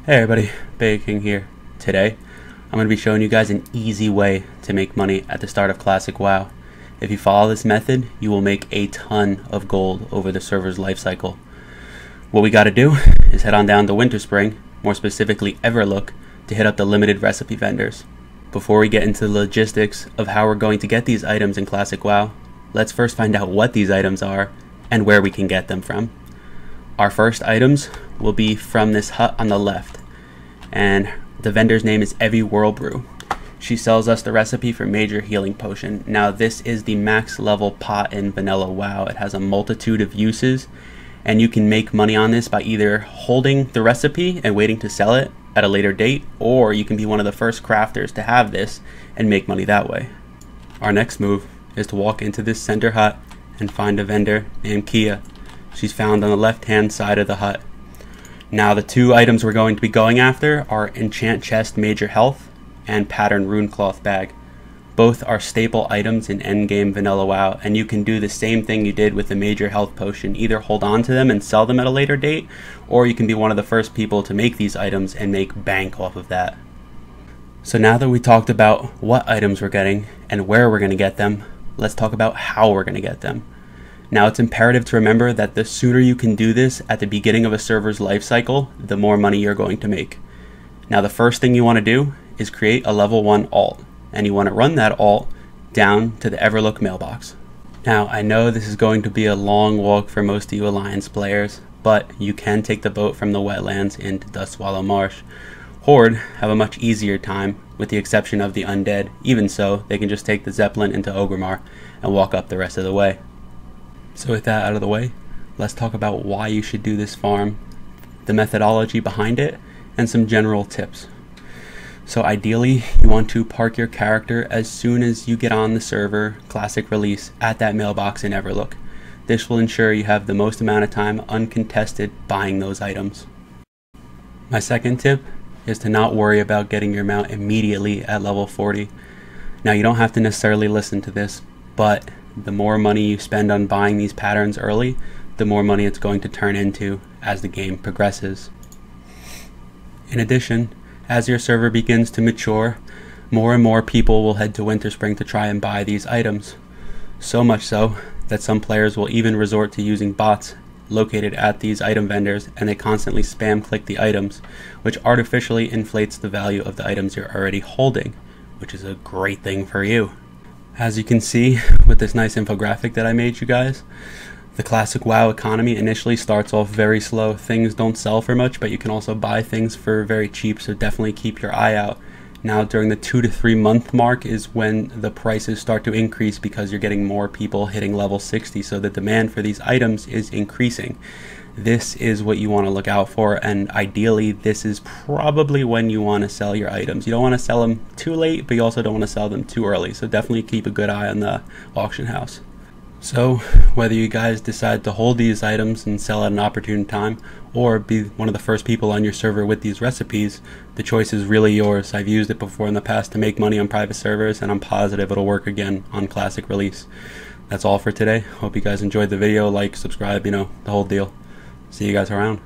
Hey everybody, Baking here. Today, I'm going to be showing you guys an easy way to make money at the start of Classic WoW. If you follow this method, you will make a ton of gold over the server's life cycle. What we got to do is head on down to Winterspring, more specifically Everlook, to hit up the limited recipe vendors. Before we get into the logistics of how we're going to get these items in Classic WoW, let's first find out what these items are and where we can get them from. Our first items will be from this hut on the left, and the vendor's name is Evie Whirlbrew. She sells us the recipe for Major Healing Potion. Now this is the max level pot in vanilla WoW. It has a multitude of uses, and you can make money on this by either holding the recipe and waiting to sell it at a later date, or you can be one of the first crafters to have this and make money that way. Our next move is to walk into this center hut and find a vendor named Kia. She's found on the left hand side of the hut. Now the two items we're going to be going after are Enchant Chest Major Health and Pattern Rune Cloth Bag. Both are staple items in endgame vanilla WoW, and you can do the same thing you did with the Major Health Potion. Either hold on to them and sell them at a later date, or you can be one of the first people to make these items and make bank off of that. So now that we talked about what items we're getting and where we're going to get them, let's talk about how we're going to get them. Now it's imperative to remember that the sooner you can do this at the beginning of a server's life cycle, the more money you're going to make. Now the first thing you want to do is create a level 1 alt, and you want to run that alt down to the Everlook mailbox. Now I know this is going to be a long walk for most of you Alliance players, but you can take the boat from the wetlands into Dustswallow Marsh. Horde have a much easier time, with the exception of the undead. Even so, they can just take the Zeppelin into Orgrimmar and walk up the rest of the way. So with that out of the way, let's talk about why you should do this farm, the methodology behind it, and some general tips. So ideally, you want to park your character as soon as you get on the server Classic release at that mailbox in Everlook. This will ensure you have the most amount of time uncontested buying those items. My second tip is to not worry about getting your mount immediately at level 40. Now you don't have to necessarily listen to this, but the more money you spend on buying these patterns early, the more money it's going to turn into as the game progresses. In addition, as your server begins to mature, more and more people will head to Winterspring to try and buy these items. So much so that some players will even resort to using bots located at these item vendors, and they constantly spam click the items, which artificially inflates the value of the items you're already holding, which is a great thing for you. As you can see with this nice infographic that I made you guys, the Classic WoW economy initially starts off very slow. Things don't sell for much, but you can also buy things for very cheap, so definitely keep your eye out. Now during the 2 to 3 month mark is when the prices start to increase, because you're getting more people hitting level 60, so the demand for these items is increasing. This is what you want to look out for, and ideally this is probably when you want to sell your items. You don't want to sell them too late, but you also don't want to sell them too early, so definitely keep a good eye on the auction house. So whether you guys decide to hold these items and sell at an opportune time, or be one of the first people on your server with these recipes, the choice is really yours. I've used it before in the past to make money on private servers, and I'm positive it'll work again on Classic release. That's all for today. Hope you guys enjoyed the video. Like, subscribe, the whole deal. See you guys around.